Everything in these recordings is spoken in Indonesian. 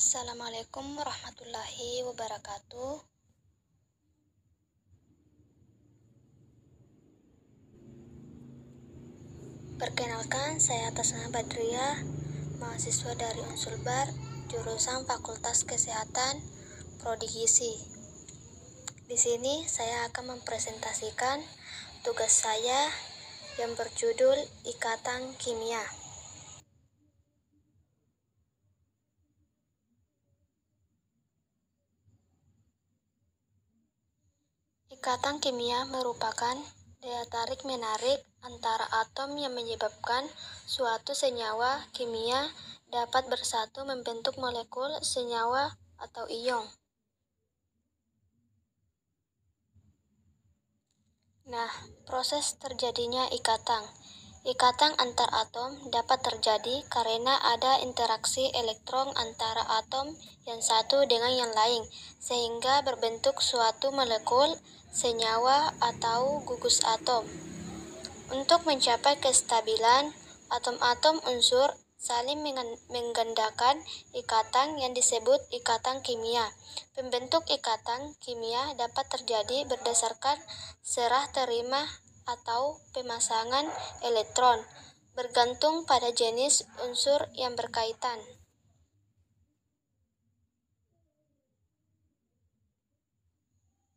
Assalamualaikum warahmatullahi wabarakatuh. Perkenalkan, saya atas nama Badriah, mahasiswa dari Unsulbar, jurusan Fakultas Kesehatan, Prodi Gizi. Di sini saya akan mempresentasikan tugas saya yang berjudul Ikatan Kimia. Ikatan kimia merupakan daya tarik-menarik antara atom yang menyebabkan suatu senyawa kimia dapat bersatu membentuk molekul senyawa atau ion. Nah, proses terjadinya ikatan antar atom dapat terjadi karena ada interaksi elektron antara atom yang satu dengan yang lain, sehingga berbentuk suatu molekul, senyawa, atau gugus atom. Untuk mencapai kestabilan, atom-atom unsur saling menggandakan ikatan yang disebut ikatan kimia. Pembentuk ikatan kimia dapat terjadi berdasarkan serah terima atau pemasangan elektron, bergantung pada jenis unsur yang berkaitan.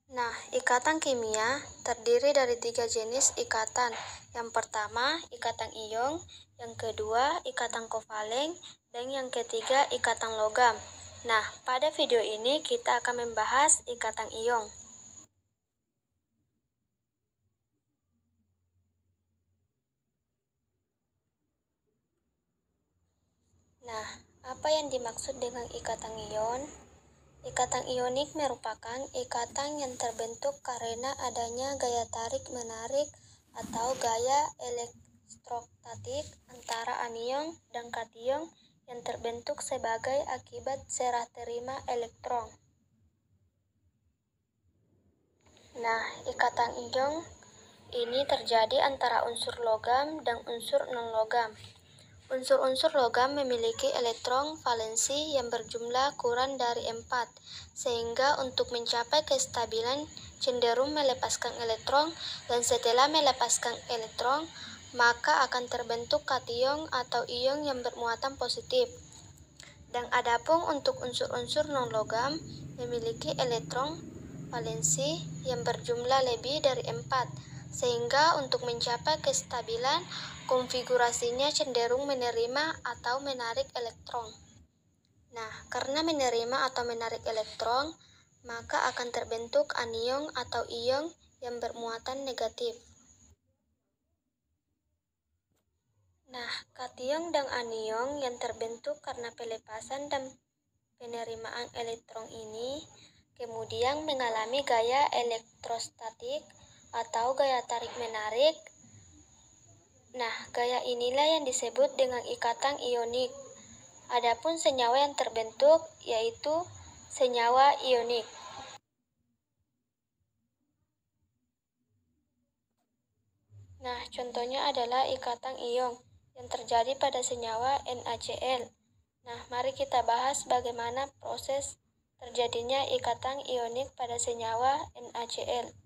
Nah, ikatan kimia terdiri dari 3 jenis ikatan. Yang pertama, ikatan ion, yang kedua, ikatan kovalen, dan yang ketiga, ikatan logam. Nah, pada video ini kita akan membahas ikatan ion. Nah, apa yang dimaksud dengan ikatan ion? Ikatan ionik merupakan ikatan yang terbentuk karena adanya gaya tarik-menarik atau gaya elektrostatik antara anion dan kation yang terbentuk sebagai akibat serah terima elektron. Nah, ikatan ion ini terjadi antara unsur logam dan unsur non-logam. Unsur-unsur logam memiliki elektron valensi yang berjumlah kurang dari 4, sehingga untuk mencapai kestabilan cenderung melepaskan elektron, dan setelah melepaskan elektron, maka akan terbentuk kation atau ion yang bermuatan positif. Dan adapun untuk unsur-unsur non-logam memiliki elektron valensi yang berjumlah lebih dari 4, sehingga untuk mencapai kestabilan, konfigurasinya cenderung menerima atau menarik elektron. Nah, karena menerima atau menarik elektron, maka akan terbentuk anion atau ion yang bermuatan negatif. Nah, kation dan anion yang terbentuk karena pelepasan dan penerimaan elektron ini kemudian mengalami gaya elektrostatik atau gaya tarik-menarik. Nah, gaya inilah yang disebut dengan ikatan ionik. Adapun senyawa yang terbentuk yaitu senyawa ionik. Nah, contohnya adalah ikatan ion yang terjadi pada senyawa NaCl. Nah, mari kita bahas bagaimana proses terjadinya ikatan ionik pada senyawa NaCl.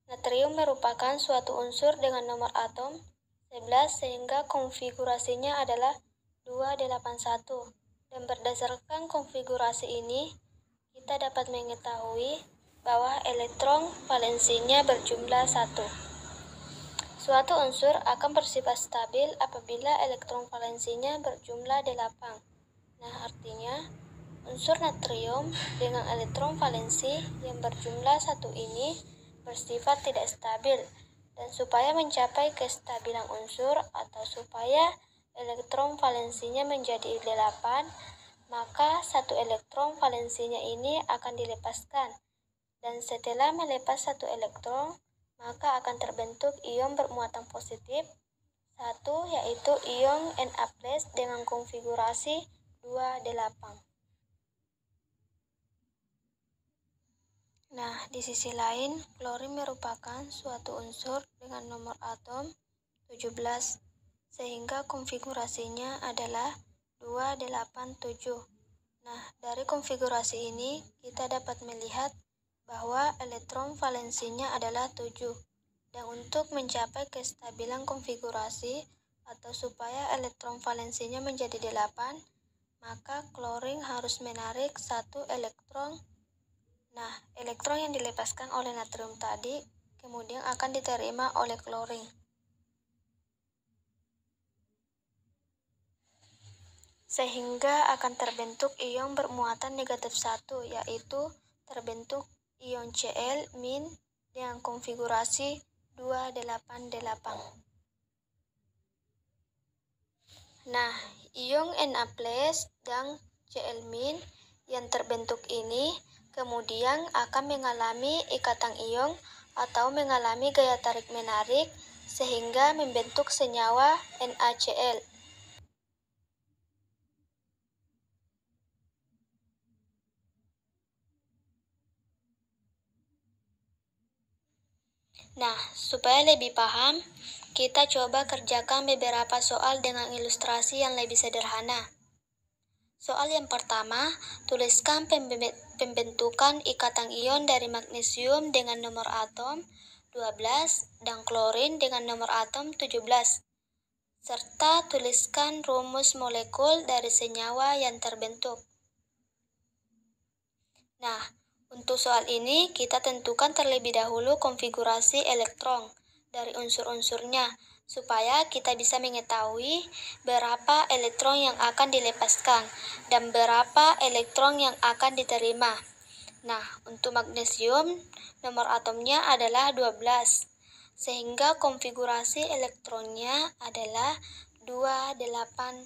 Natrium merupakan suatu unsur dengan nomor atom 11 sehingga konfigurasinya adalah 281. Dan berdasarkan konfigurasi ini, kita dapat mengetahui bahwa elektron valensinya berjumlah 1. Suatu unsur akan bersifat stabil apabila elektron valensinya berjumlah 8. Nah, artinya unsur natrium dengan elektron valensi yang berjumlah 1 ini bersifat tidak stabil, dan supaya mencapai kestabilan unsur atau supaya elektron valensinya menjadi 8, maka 1 elektron valensinya ini akan dilepaskan, dan setelah melepas 1 elektron, maka akan terbentuk ion bermuatan positif 1, yaitu ion Na+ dengan konfigurasi 28. Nah, di sisi lain, klorin merupakan suatu unsur dengan nomor atom 17, sehingga konfigurasinya adalah 287. Nah, dari konfigurasi ini kita dapat melihat bahwa elektron valensinya adalah 7. Dan untuk mencapai kestabilan konfigurasi atau supaya elektron valensinya menjadi 8, maka klorin harus menarik 1 elektron. Nah, elektron yang dilepaskan oleh natrium tadi kemudian akan diterima oleh klorin. Sehingga akan terbentuk ion bermuatan negatif 1, yaitu terbentuk ion Cl- dengan konfigurasi 288. Nah, ion Na+ dan Cl- yang terbentuk ini kemudian akan mengalami ikatan ion atau mengalami gaya tarik-menarik sehingga membentuk senyawa NaCl. Nah, supaya lebih paham, kita coba kerjakan beberapa soal dengan ilustrasi yang lebih sederhana. Soal yang pertama, tuliskan pembentukan ikatan ion dari magnesium dengan nomor atom 12 dan klorin dengan nomor atom 17. Serta tuliskan rumus molekul dari senyawa yang terbentuk. Nah, untuk soal ini kita tentukan terlebih dahulu konfigurasi elektron dari unsur-unsurnya supaya kita bisa mengetahui berapa elektron yang akan dilepaskan dan berapa elektron yang akan diterima. Nah, untuk magnesium nomor atomnya adalah 12 sehingga konfigurasi elektronnya adalah 282.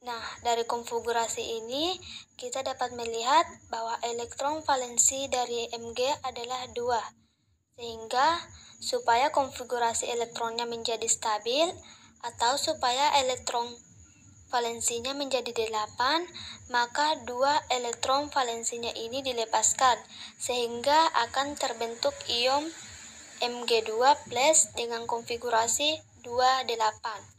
Nah, dari konfigurasi ini kita dapat melihat bahwa elektron valensi dari Mg adalah 2. Sehingga supaya konfigurasi elektronnya menjadi stabil atau supaya elektron valensinya menjadi 8, maka 2 elektron valensinya ini dilepaskan sehingga akan terbentuk ion Mg2+ dengan konfigurasi 28.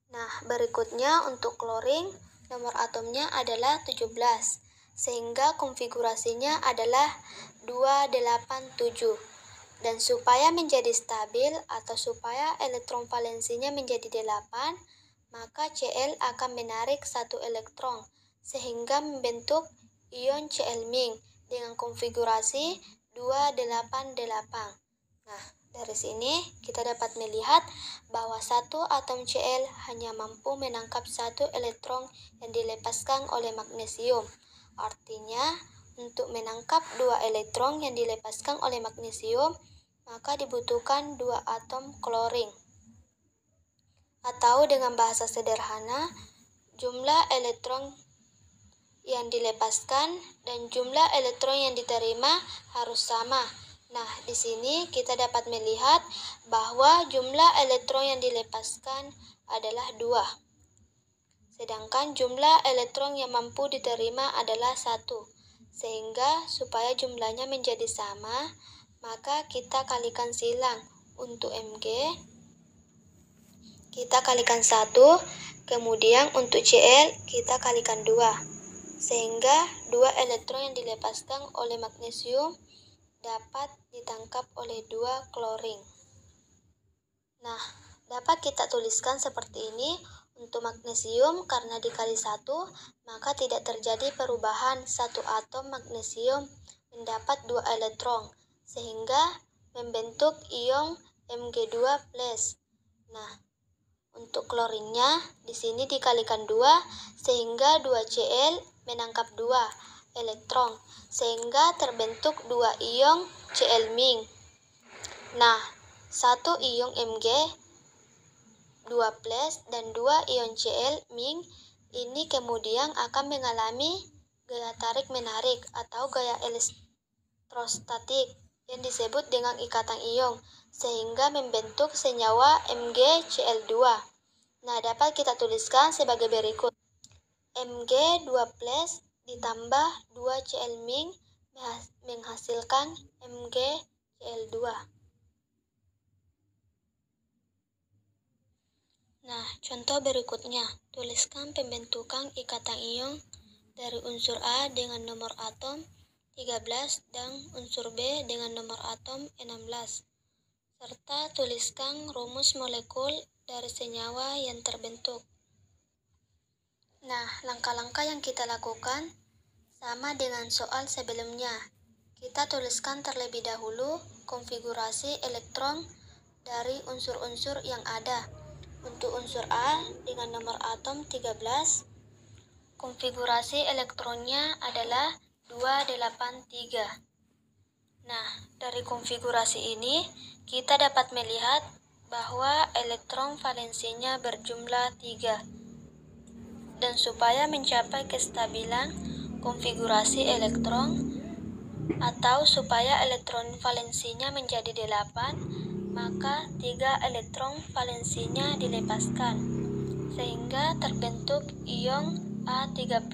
Nah, berikutnya untuk klorin, nomor atomnya adalah 17, sehingga konfigurasinya adalah 287. Dan supaya menjadi stabil atau supaya elektron valensinya menjadi 8, maka Cl akan menarik 1 elektron, sehingga membentuk ion Cl- dengan konfigurasi 288. Nah, dari sini kita dapat melihat bahwa satu atom Cl hanya mampu menangkap 1 elektron yang dilepaskan oleh magnesium. Artinya, untuk menangkap 2 elektron yang dilepaskan oleh magnesium, maka dibutuhkan 2 atom klorin. Atau dengan bahasa sederhana, jumlah elektron yang dilepaskan dan jumlah elektron yang diterima harus sama. Nah, di sini kita dapat melihat bahwa jumlah elektron yang dilepaskan adalah 2. Sedangkan jumlah elektron yang mampu diterima adalah 1. Sehingga supaya jumlahnya menjadi sama, maka kita kalikan silang. Untuk Mg, kita kalikan 1, kemudian untuk Cl kita kalikan 2. Sehingga 2 elektron yang dilepaskan oleh magnesium dapat ditangkap oleh 2 klorin. Nah, dapat kita tuliskan seperti ini. Untuk magnesium, karena dikali 1, maka tidak terjadi perubahan. 1 atom magnesium mendapat 2 elektron, sehingga membentuk ion Mg2+. Nah, untuk klorinnya, di sini dikalikan 2, sehingga 2Cl menangkap 2 elektron, sehingga terbentuk 2 ion Cl-. Nah, 1 ion Mg2+ dan 2 ion Cl- ini kemudian akan mengalami gaya tarik-menarik atau gaya elektrostatik yang disebut dengan ikatan ion, sehingga membentuk senyawa MgCl2. Nah, dapat kita tuliskan sebagai berikut. Mg2+ ditambah 2Cl- menghasilkan MgCl2. Nah, Contoh berikutnya, tuliskan pembentukan ikatan ion dari unsur A dengan nomor atom 13 dan unsur B dengan nomor atom 16, serta tuliskan rumus molekul dari senyawa yang terbentuk. Nah, langkah-langkah yang kita lakukan sama dengan soal sebelumnya. Kita tuliskan terlebih dahulu konfigurasi elektron dari unsur-unsur yang ada. Untuk unsur A dengan nomor atom 13, konfigurasi elektronnya adalah 283. Nah, dari konfigurasi ini kita dapat melihat bahwa elektron valensinya berjumlah 3. Dan supaya mencapai kestabilan konfigurasi elektron atau supaya elektron valensinya menjadi 8, maka 3 elektron valensinya dilepaskan, sehingga terbentuk ion A3+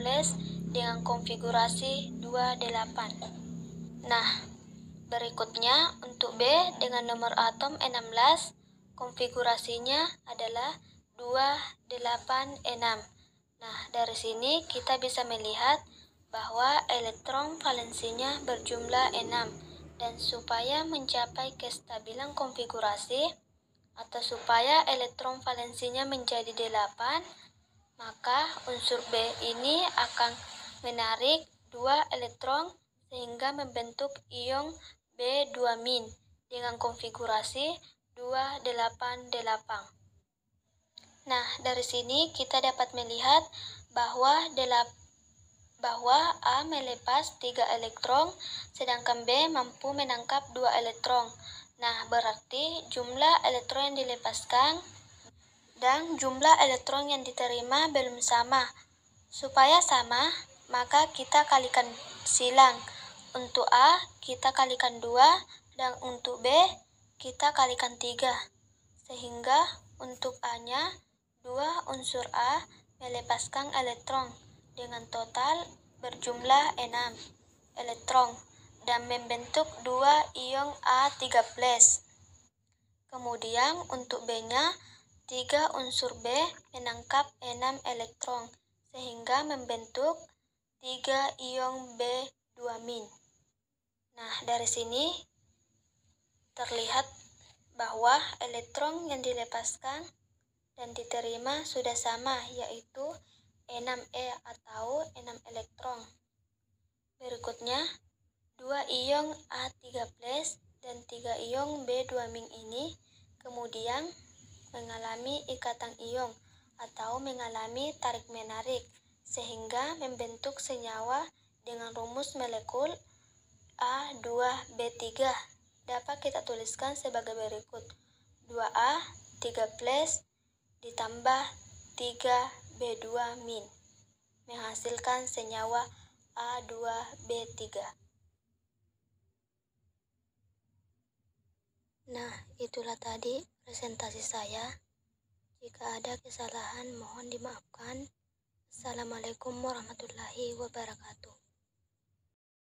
dengan konfigurasi 28. Nah, berikutnya untuk B dengan nomor atom 16, konfigurasinya adalah 286. Nah, dari sini kita bisa melihat bahwa elektron valensinya berjumlah 6. Dan supaya mencapai kestabilan konfigurasi atau supaya elektron valensinya menjadi 8, maka unsur B ini akan menarik 2 elektron sehingga membentuk ion B2- dengan konfigurasi 288. Nah, dari sini kita dapat melihat bahwa A melepas 3 elektron, sedangkan B mampu menangkap 2 elektron. Nah, berarti jumlah elektron yang dilepaskan dan jumlah elektron yang diterima belum sama. Supaya sama, maka kita kalikan silang. Untuk A, kita kalikan 2, dan untuk B, kita kalikan 3. Sehingga untuk A-nya, 2 unsur A melepaskan elektron dengan total berjumlah 6 elektron dan membentuk 2 ion A3+. Kemudian untuk B-nya, 3 unsur B menangkap 6 elektron sehingga membentuk 3 ion B2-. Nah, dari sini terlihat bahwa elektron yang dilepaskan dan diterima sudah sama, yaitu 6E atau 6 elektron. Berikutnya, 2 ion A3+ dan 3 ion B2- ini kemudian mengalami ikatan ion atau mengalami tarik-menarik sehingga membentuk senyawa dengan rumus molekul A2B3. Dapat kita tuliskan sebagai berikut: 2A 3+ ditambah 3B2- menghasilkan senyawa A2B3. Nah, itulah tadi presentasi saya. Jika ada kesalahan mohon dimaafkan. Assalamualaikum warahmatullahi wabarakatuh.